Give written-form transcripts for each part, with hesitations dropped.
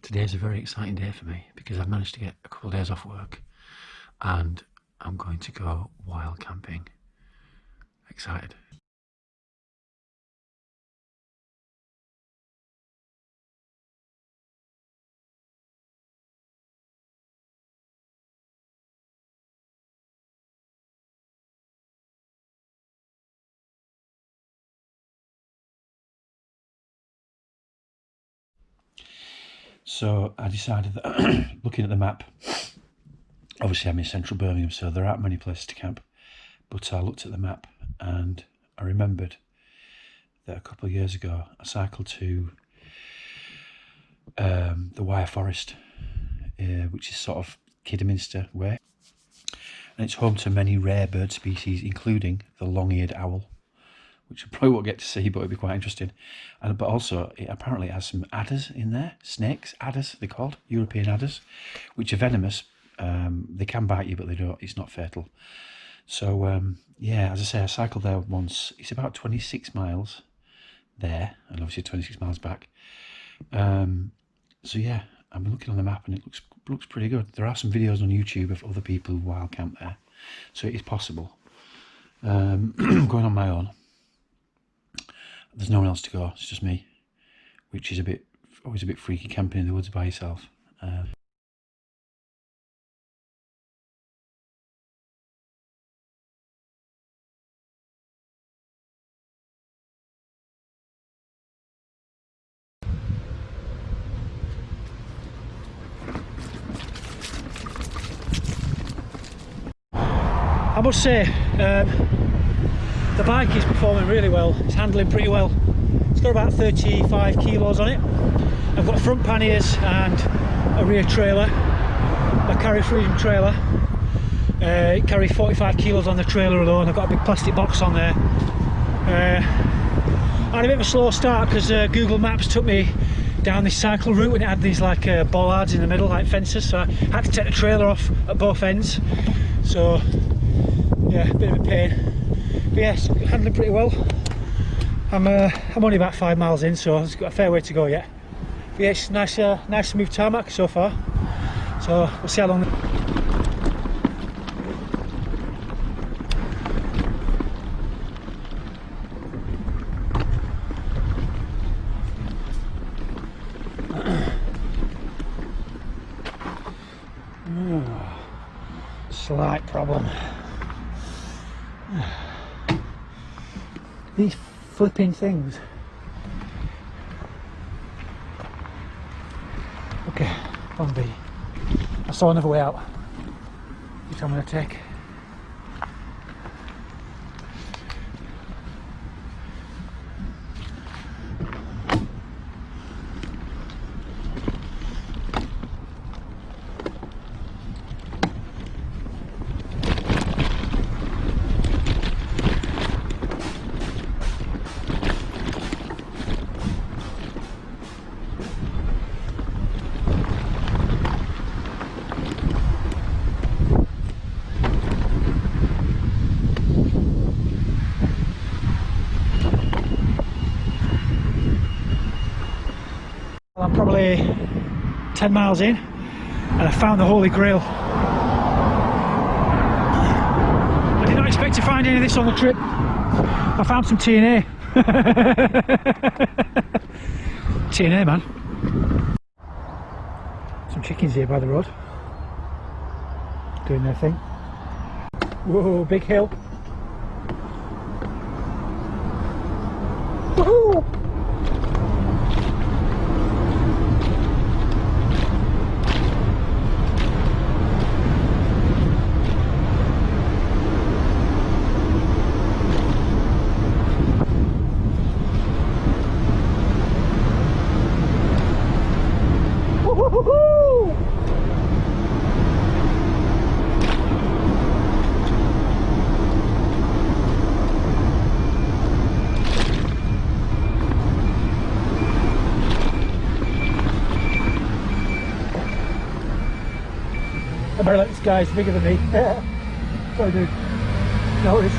Today's a very exciting day for me because I've managed to get a couple of days off work and I'm going to go wild camping. Excited. So I decided that looking at the map, obviously I'm in central Birmingham, so there aren't many places to camp, but I looked at the map and I remembered that a couple of years ago I cycled to the Wyre forest, which is sort of Kidderminster way, and it's home to many rare bird species, including the long-eared owl, which I probably won't get to see, but it'd be quite interesting. But also, it apparently has some adders in there, snakes, adders they're called, European adders, which are venomous. They can bite you, but they don't. It's not fatal. So yeah, as I say, I cycled there once. It's about 26 miles there, and obviously 26 miles back. So yeah, I'm looking on the map, and it looks pretty good. There are some videos on YouTube of other people who wild camp there, so it is possible. Going on my own. There's no one else to go, it's just me, which is always a bit freaky camping in the woods by yourself. I must say, the bike is performing really well. It's handling pretty well. It's got about 35 kilos on it. I've got front panniers and a rear trailer, a Carry Freedom trailer. It carries 45 kilos on the trailer alone. I've got a big plastic box on there. I had a bit of a slow start because Google Maps took me down this cycle route and it had these like bollards in the middle, like fences, so I had to take the trailer off at both ends. So yeah, a bit of a pain. But yes, handling pretty well. I'm only about 5 miles in, so it's got a fair way to go yet. But yeah, it's nice smooth tarmac so far. So we'll see how long. Slight problem. These flipping things. Okay, plan B. I saw another way out, which I'm going to take. Well, I'm probably 10 miles in and I found the Holy Grail. I did not expect to find any of this on the trip. I found some TNA. TNA, man. Some chickens here by the road, doing their thing. Whoa, big hill. Woohoo! I better let this guy, he's bigger than me. Sorry dude. No worries.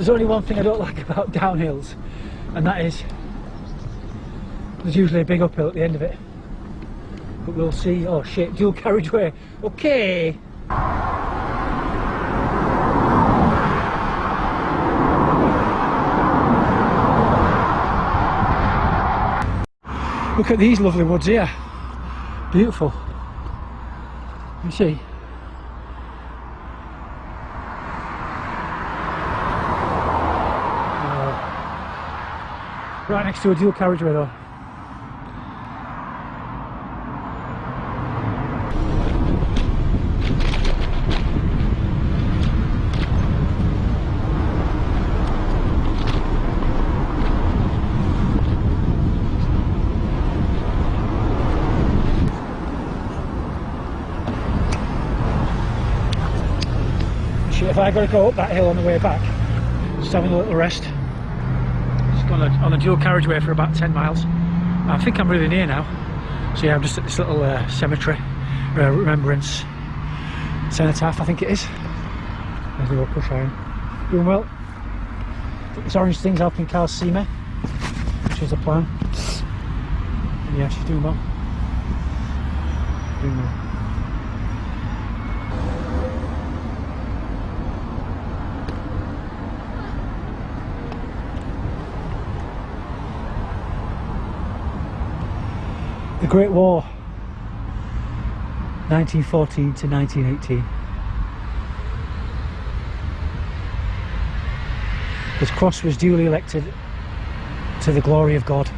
There's only one thing I don't like about downhills, and that is there's usually a big uphill at the end of it. But we'll see. Oh shit, dual carriageway. Okay. Look at these lovely woods here. Beautiful. You see? Right next to a dual carriageway though. Shit, if I got to go up that hill on the way back, just having a little rest. Just on a dual carriageway for about 10 miles. I think I'm really near now. So yeah, I'm just at this little cemetery, remembrance cenotaph, I think it is. There's the old push iron. Doing well. This orange thing's helping Carl see me, which is the plan. And yeah, she's doing well. Doing well. The Great War, 1914 to 1918. This cross was duly elected to the glory of God.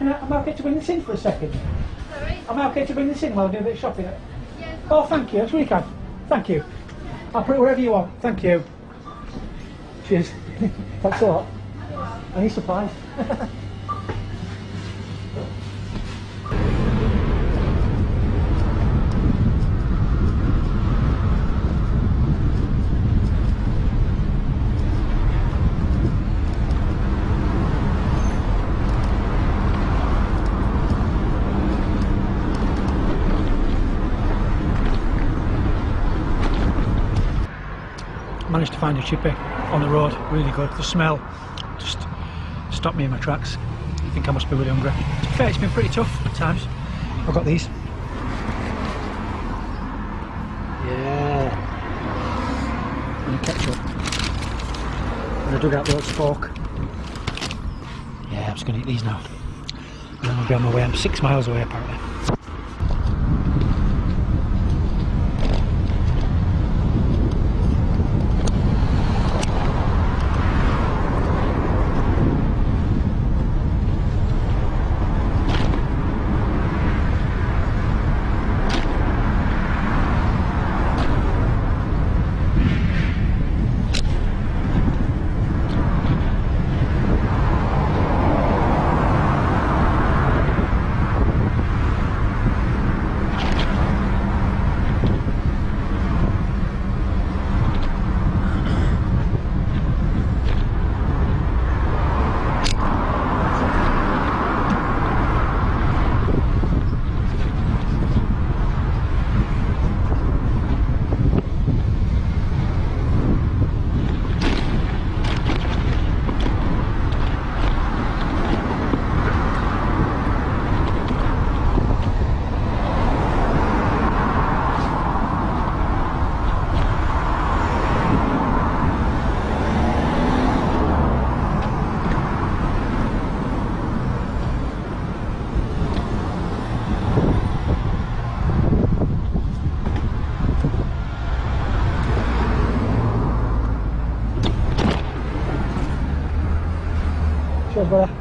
Am I okay to bring this in for a second? Sorry? Am I okay to bring this in while I do a bit of shopping? Yes. Oh, thank you, that's really kind. Thank you. I'll put it wherever you want. Thank you. Cheers. Thanks a lot. I need supplies. Managed to find a chippy on the road, really good. The smell just stopped me in my tracks. I think I must be really hungry. To be fair, it's been pretty tough at times. I've got these. Yeah. And a ketchup. And I dug out the old fork. Yeah, I'm just going to eat these now. And then I'll be on my way. I'm 6 miles away apparently. Cheers, brother.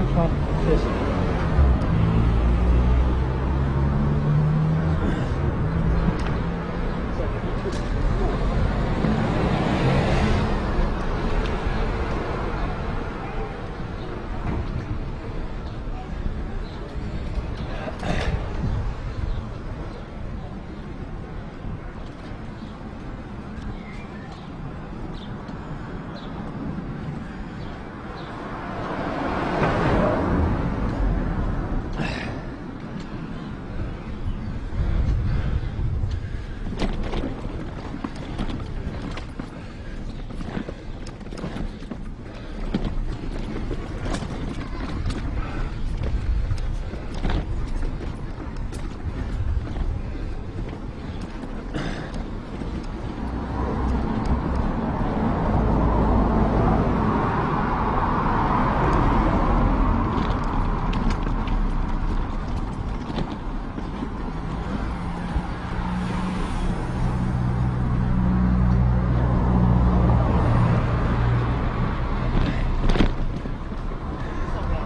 Thanks, man. Cheers.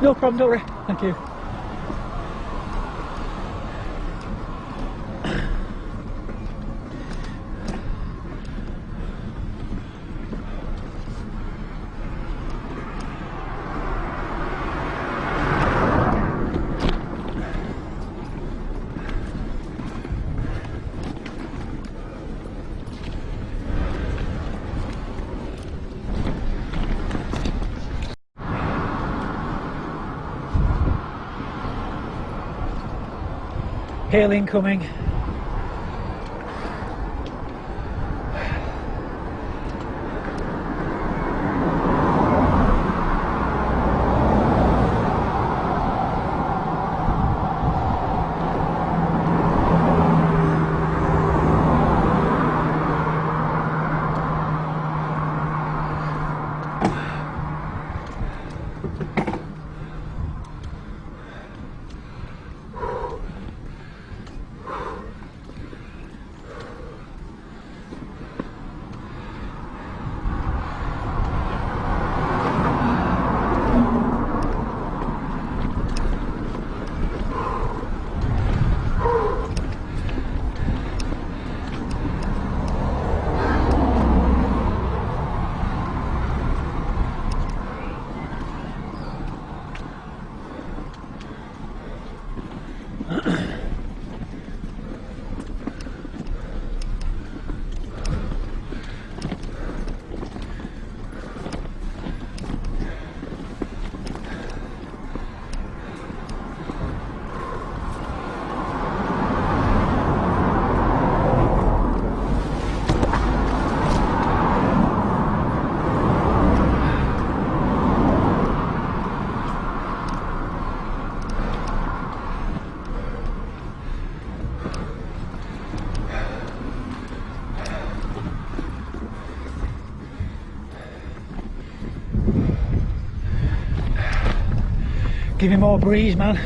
No problem, don't worry. Thank you. Hail incoming. Give me more breeze, man.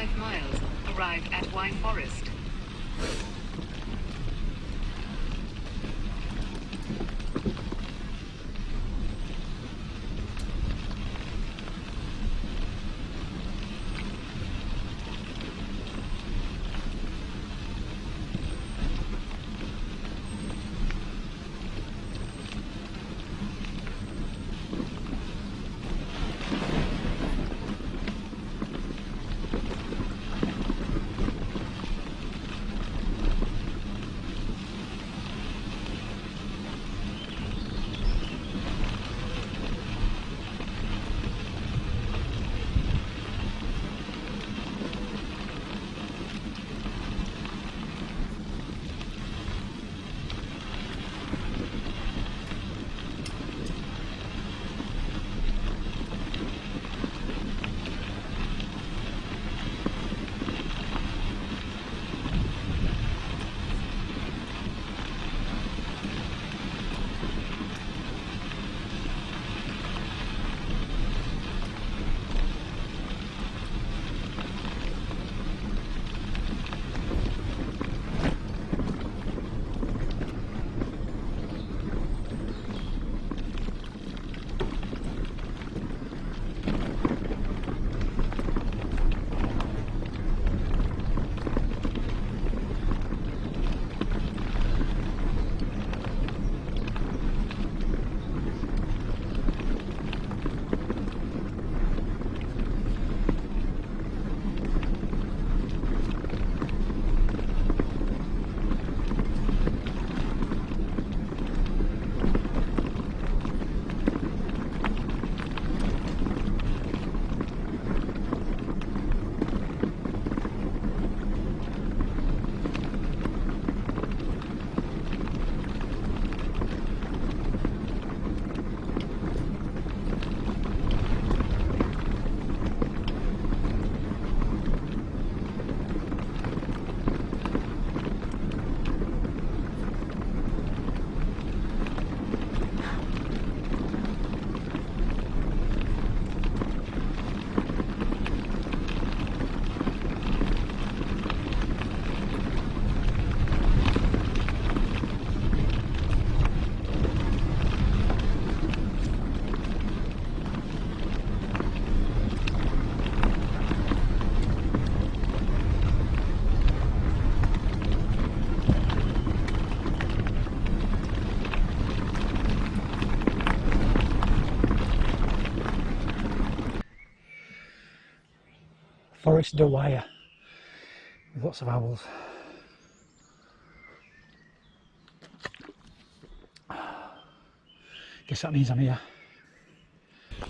5 miles. Arrive at Wyre Forest. Forest de Wyre with lots of owls. Guess that means I'm here.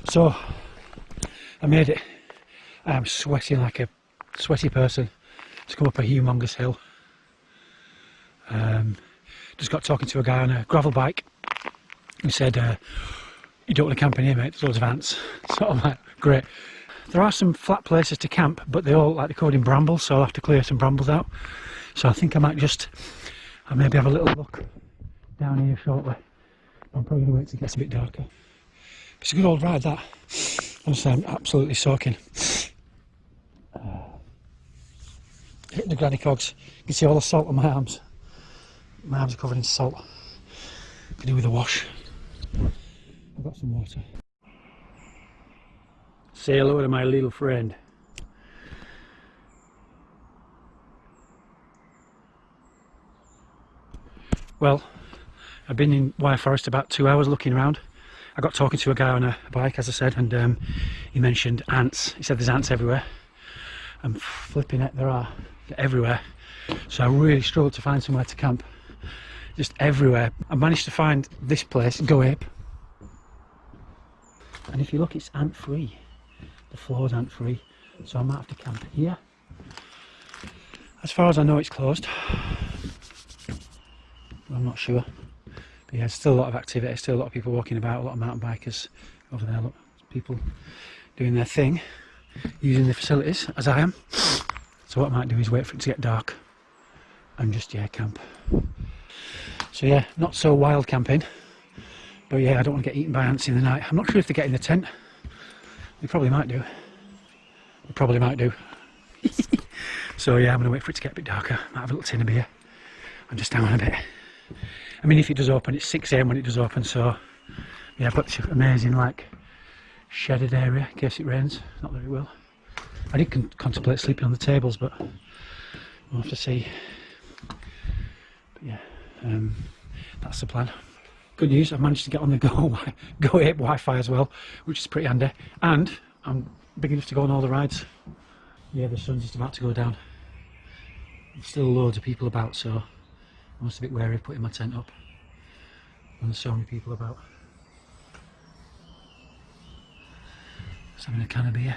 So I made it. I'm sweating like a sweaty person. It's come up a humongous hill. Just got talking to a guy on a gravel bike who said, you don't want to camp in here, mate, there's loads of ants. So I'm like, great. There are some flat places to camp, but they all, like, they're covered in brambles, so I'll have to clear some brambles out. So I think I might I'll maybe have a little look down here shortly. I'm probably going to wait till it gets a bit darker. It's a good old ride, that. Honestly, I'm absolutely soaking. Hitting the granny cogs. You can see all the salt on my arms. My arms are covered in salt. Could do with a wash. I've got some water. Say hello to my little friend. Well, I've been in Wyre Forest about 2 hours looking around. I got talking to a guy on a bike, as I said, and he mentioned ants. He said there's ants everywhere. I'm flipping it, they're everywhere. So I really struggled to find somewhere to camp. Just everywhere. I managed to find this place, Go Ape. And if you look, it's ant free. The floor's ant free. So I might have to camp here. As far as I know, it's closed. I'm not sure. But yeah, there's still a lot of activity, still a lot of people walking about, a lot of mountain bikers over there. Look, people doing their thing, using the facilities, as I am. So what I might do is wait for it to get dark and just, yeah, camp. So yeah, not so wild camping, but yeah, I don't want to get eaten by ants in the night. I'm not sure if they get in the tent. They probably might do. They probably might do. So yeah, I'm going to wait for it to get a bit darker. Might have a little tin of beer and just hang on a bit. I mean, if it does open, it's 6 AM when it does open, so yeah, I've got this amazing like shedded area in case it rains. Not that it will. I did contemplate sleeping on the tables, but we'll have to see. But yeah, that's the plan. Good news, I've managed to get on the Go Ape Wi-Fi as well, which is pretty handy, and I'm big enough to go on all the rides. Yeah, the sun's just about to go down. There's still loads of people about, so I'm just a bit wary of putting my tent up when there's so many people about. Just having a can of beer.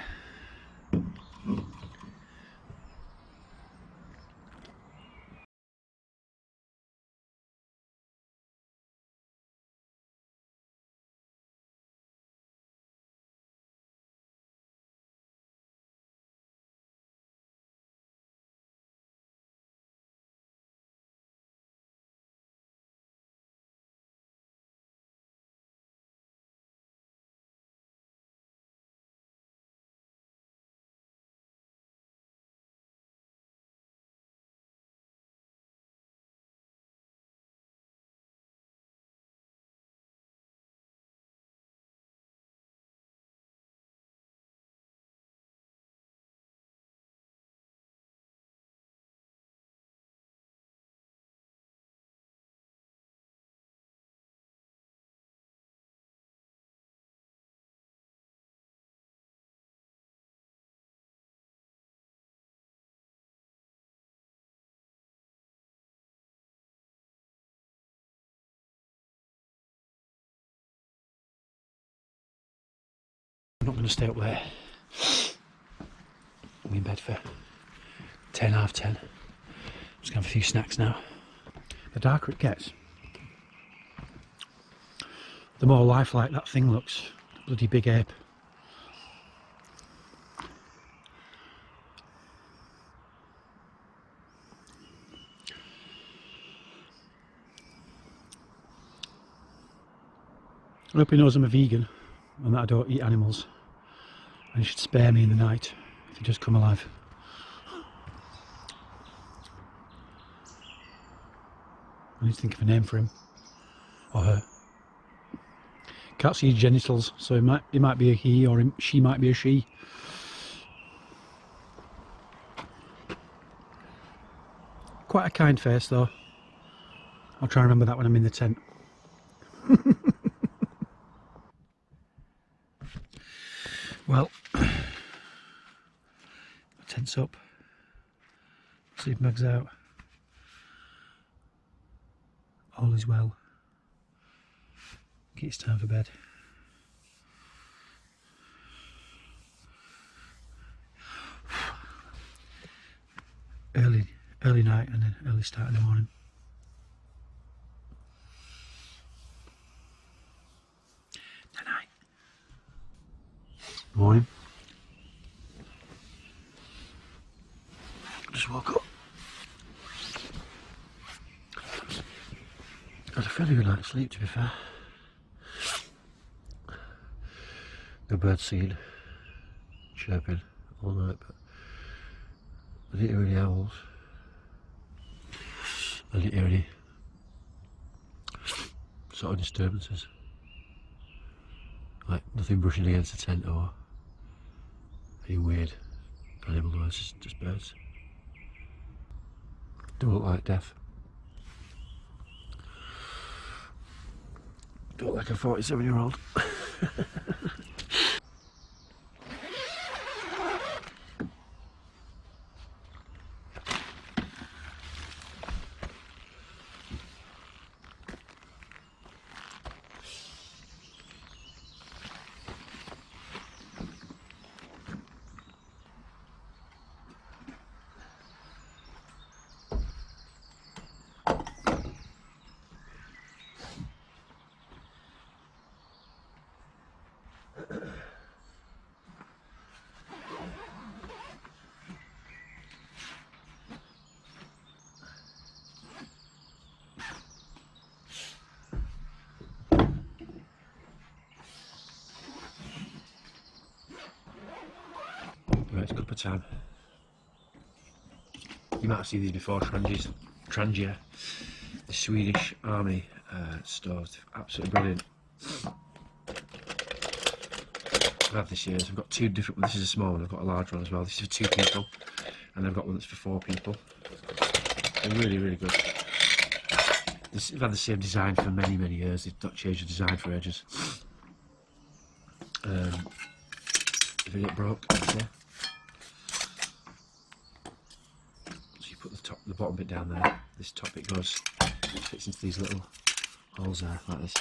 I'm not going to stay up late. I'm in bed for 10, half 10. I'm just going to have a few snacks now. The darker it gets, the more lifelike that thing looks. The bloody big ape. I hope he knows I'm a vegan and that I don't eat animals, and he should spare me in the night if he does come alive. I need to think of a name for him or her. Can't see his genitals, so it might be a he, or she might be a she. Quite a kind face though. I'll try and remember that when I'm in the tent. Well, tent's up, sleeping bags out, all is well. It's time for bed. Early night and then early start in the morning. Night. Morning. Just woke up. Had a fairly good night's sleep, to be fair. The birds singing, chirping all night, but I didn't hear any owls. I didn't hear any sort of disturbances. Like nothing brushing against the tent or any weird animal noises, just birds. Don't look like death. Don't look like a 47-year-old. Right, it's cuppa time. You might have seen these before, Trangia, the Swedish Army stores. Absolutely brilliant. I've had this year, so I've got two different ones. This is a small one, I've got a large one as well. This is for 2 people, and I've got one that's for 4 people. They're really, really good. They've had the same design for many, many years. They've not changed the design for ages. If it get broke, yeah. So you put the bottom bit down there. This top bit fits into these little holes there, like this.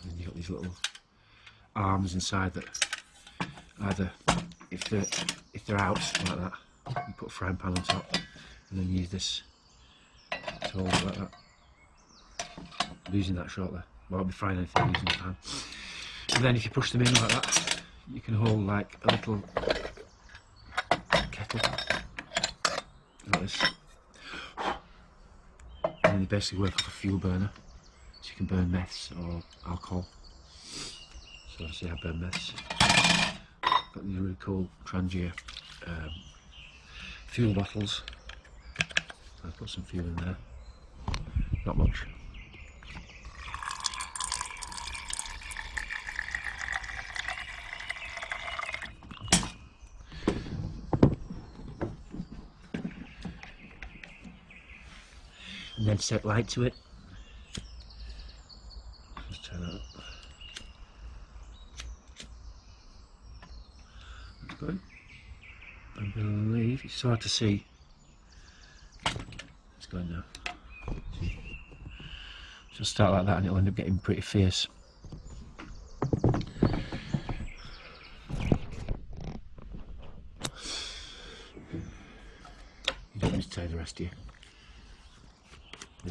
And then you've got these little arms inside that either, if they're out like that, you put a frying pan on top, and then use this to hold it like that. Losing that shortly. Well, I'll be frying anything using the pan. And then if you push them in like that, you can hold like a little kettle like this. And then they basically work off a fuel burner, so you can burn meths or alcohol. So obviously I burn meths. Got these really cool Trangia fuel bottles. So I put some fuel in there. Not much. And then set light to it. Just turn that up. That's good. I believe it's hard to see. It's going now. See? So start like that and it'll end up getting pretty fierce. You don't need to take the rest of you.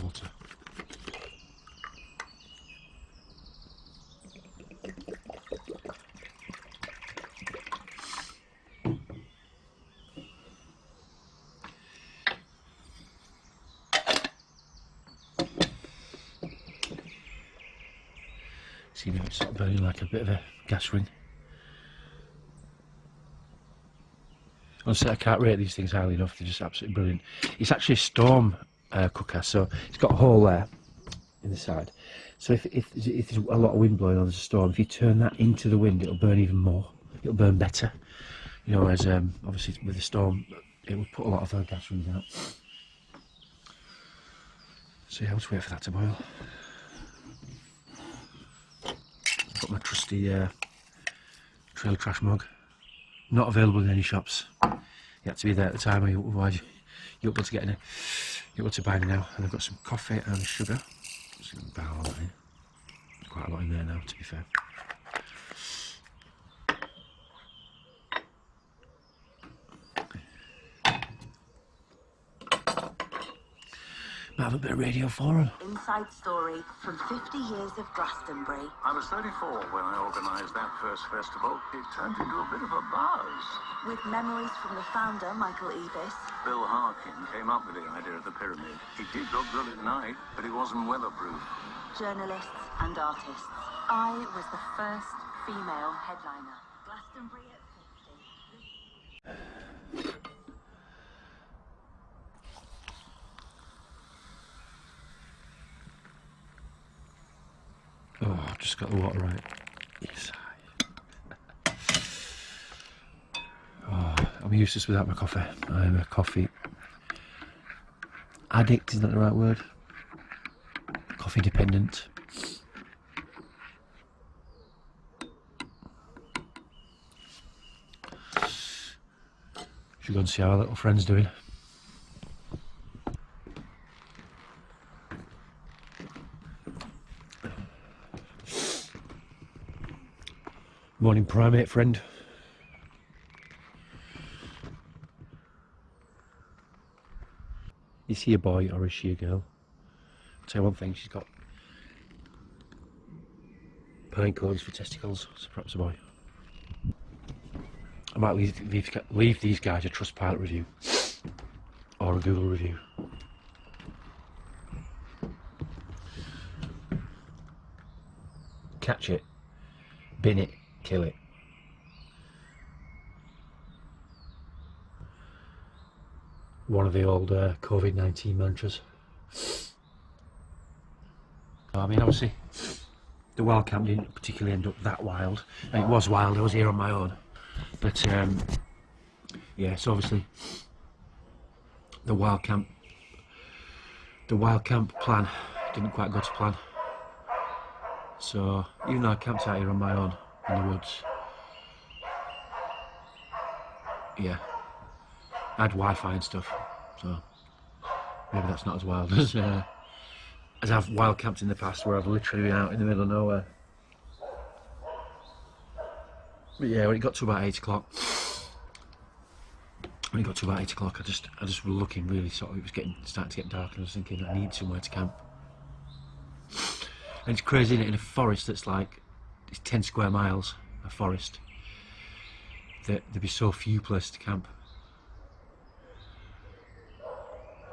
Water. See now it's burning like a bit of a gas ring. Honestly, I can't rate these things highly enough, they're just absolutely brilliant. It's actually a storm cooker, so it's got a hole there in the side. So if there's a lot of wind blowing or there's a storm, if you turn that into the wind, it'll burn even more. It'll burn better. You know, as obviously with the storm, it will put a lot of gas rings out. So yeah, I'll just wait for that to boil. I've got my trusty trail trash mug. Not available in any shops. You have to be there at the time, or otherwise you're able to get in it. You're able to buy it now. And I've got some coffee and sugar. Just going to bow all that in. Quite a lot in there now, to be fair. Might have a bit of radio for them. Inside story from 50 years of Glastonbury. I was 34 when I organised that first festival. It turned into a bit of a buzz. With memories from the founder, Michael Eavis. Bill Harkin came up with the idea of the pyramid. It did look good at night, but it wasn't weatherproof. Journalists and artists. I was the first female headliner. Glastonbury at 50. Oh, I've just got the water right. Yes. Oh, I'm useless without my coffee. I'm a coffee addict, isn't that the right word? Coffee dependent. Should go and see how our little friend's doing. Morning, primate friend. Is he a boy or is she a girl? I'll tell you one thing, she's got pine cones for testicles, so perhaps a boy. I might leave these guys a Trustpilot review or a Google review. Catch it, bin it, kill it. one of the old COVID-19 mantras. I mean, obviously, the wild camp didn't particularly end up that wild. And it was wild, I was here on my own. But, yeah, so obviously, the wild camp plan didn't quite go to plan. So, even though I camped out here on my own in the woods, yeah, I had Wi-Fi and stuff, so maybe that's not as wild as I've wild camped in the past, where I've literally been out in the middle of nowhere. But yeah, when it got to about 8 o'clock, I just was looking really sort of, it was starting to get dark, and I was thinking I need somewhere to camp. And it's crazy, isn't it, in a forest that's like, it's 10 square miles, a forest, that there'd be so few places to camp.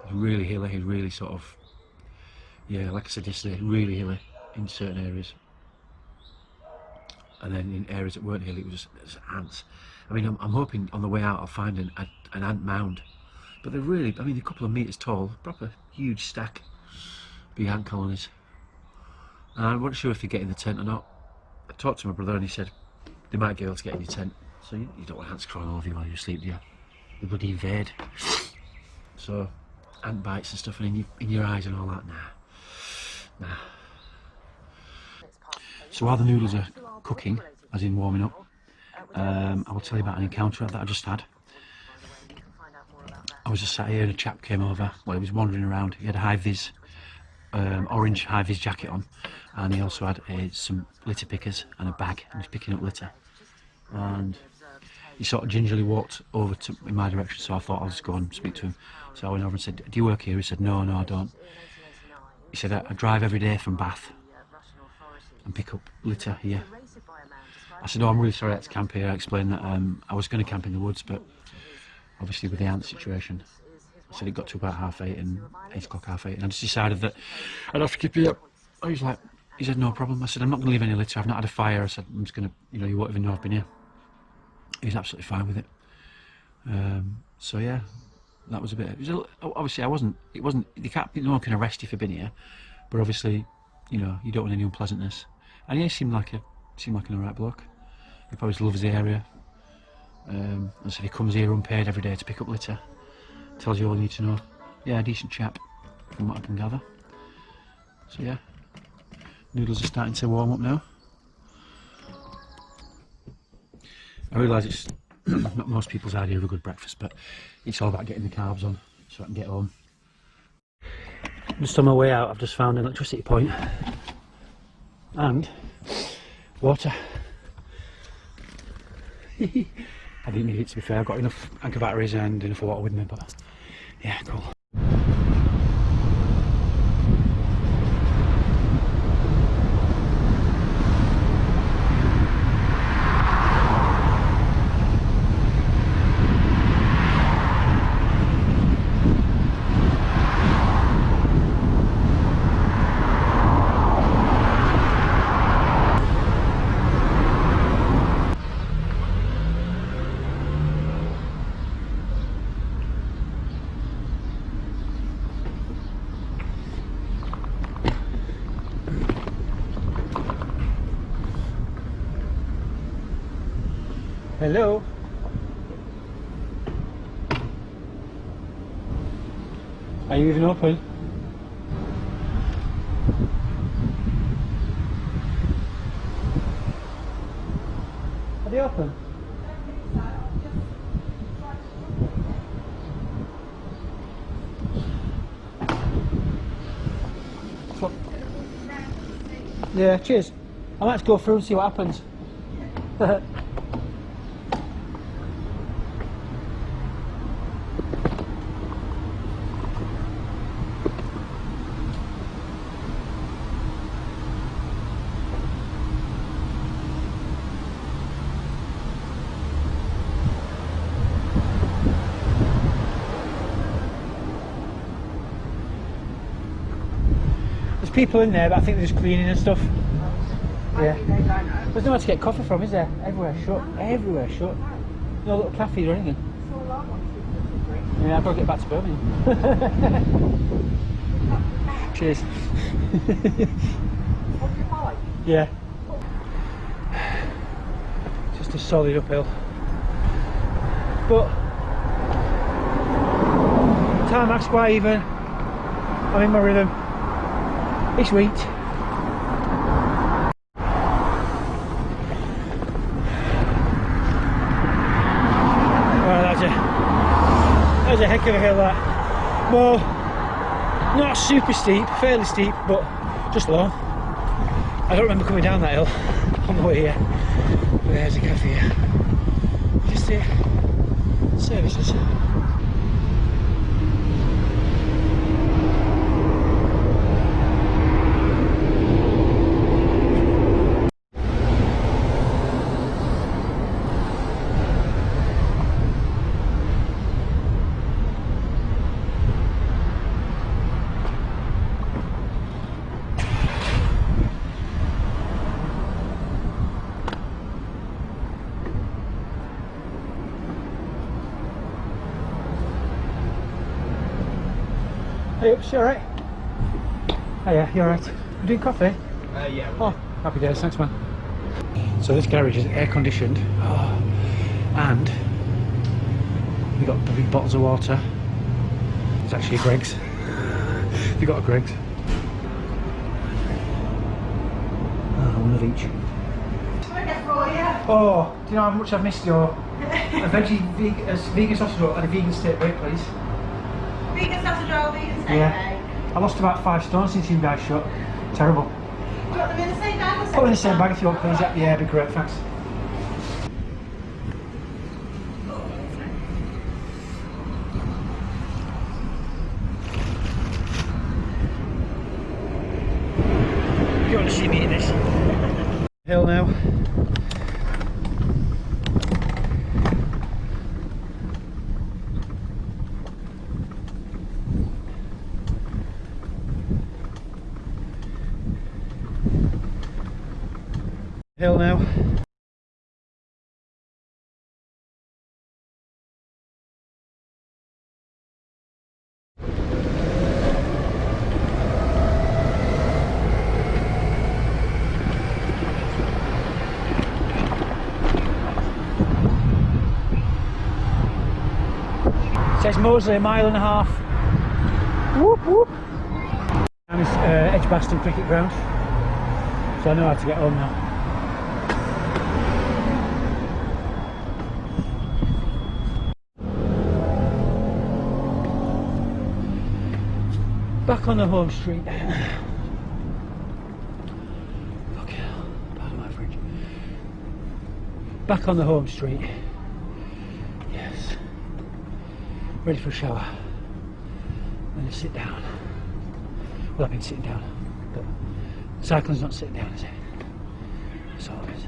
It's really hilly, really sort of, yeah, like I said yesterday, really hilly in certain areas. And then in areas that weren't hilly, it was just ants. I mean, I'm hoping on the way out I'll find an ant mound. But they're really, I mean, a couple of metres tall, proper huge stack, big ant colonies. And I wasn't sure if they get in the tent or not. I talked to my brother and he said they might be able to get in your tent. So you don't want ants crawling all over you while you're asleep, do you? They bloody invade. So ant bites and stuff, and in your eyes and all that, nah. So while the noodles are cooking, as in warming up, I will tell you about an encounter that I just had. I was just sat here and a chap came over. Well, he was wandering around. He had a high-vis, orange high-vis jacket on, and he also had some litter pickers and a bag, and he was picking up litter. And he sort of gingerly walked over in my direction, so I thought I'll just go and speak to him. So I went over and said, "Do you work here?" He said, no, I don't. He said, I drive every day from Bath and pick up litter here. I said, "Oh, I'm really sorry I had to camp here." I explained that I was going to camp in the woods, but obviously with the ant situation, I said it got to about 8:30 and 8 o'clock, 8:30, and I just decided that I'd have to keep you up. He said, "No problem." I said, "I'm not going to leave any litter. I've not had a fire." I said, "I'm just going to, you won't even know I've been here." He was absolutely fine with it. So yeah, that was a bit. Obviously, no one can arrest you for being here, but obviously, you don't want any unpleasantness. And he seemed like an alright bloke. He probably loves the area. And so he comes here unpaid every day to pick up litter. Tells you all you need to know. Yeah, a decent chap, from what I can gather. So yeah, noodles are starting to warm up now. I realise it's not most people's idea of a good breakfast, but it's all about getting the carbs on so I can get home. Just on my way out, I've just found an electricity point and water. I didn't need it, to be fair. I've got enough anchor batteries and enough water with me, but yeah, cool. Hello? Are you even open? Are they open? Yeah, cheers. I might have to go through and see what happens. People in there, but I think they're just cleaning and stuff. Yeah. There's nowhere to get coffee from, is there? Everywhere shut. Everywhere shut. No little cafes or anything. Yeah, I've got to get back to Birmingham. Cheers. Yeah. Just a solid uphill. But tarmac's quite even. I'm in my rhythm. It's sweet. Well, that's a heck of a hill, that. Well, not super steep, fairly steep, but just long. I don't remember coming down that hill on the way here. But there's a cafe here. Just here. Services. Hey, you alright? Oh yeah, you alright? You doing coffee? Yeah. Oh, happy days, thanks man. So this garage is air conditioned, and we got big bottles of water. It's actually a Greg's. We got a Greg's. One of each. Oh, do you know how much I've missed your vegan sausage roll and a vegan steak bake, please? Vegan sausage roll, vegan steak Yeah. bake. I lost about 5 stone since you guys shut. Terrible. Do you want them in the same bag or Put them in the same bag if you want, please. Yeah, it'd be great, thanks. You want to see me in this? Hill now. Hill now. Says Moseley, 1.5 miles. Whoop whoop. I'm at Edgbaston Cricket Ground, so I know how to get home now. Back on the home street. Fucking hell, pardon my French. Back on the home street. Yes. Ready for a shower. And then sit down. Well, I've been sitting down, but cycling's not sitting down, is it? That's all it is.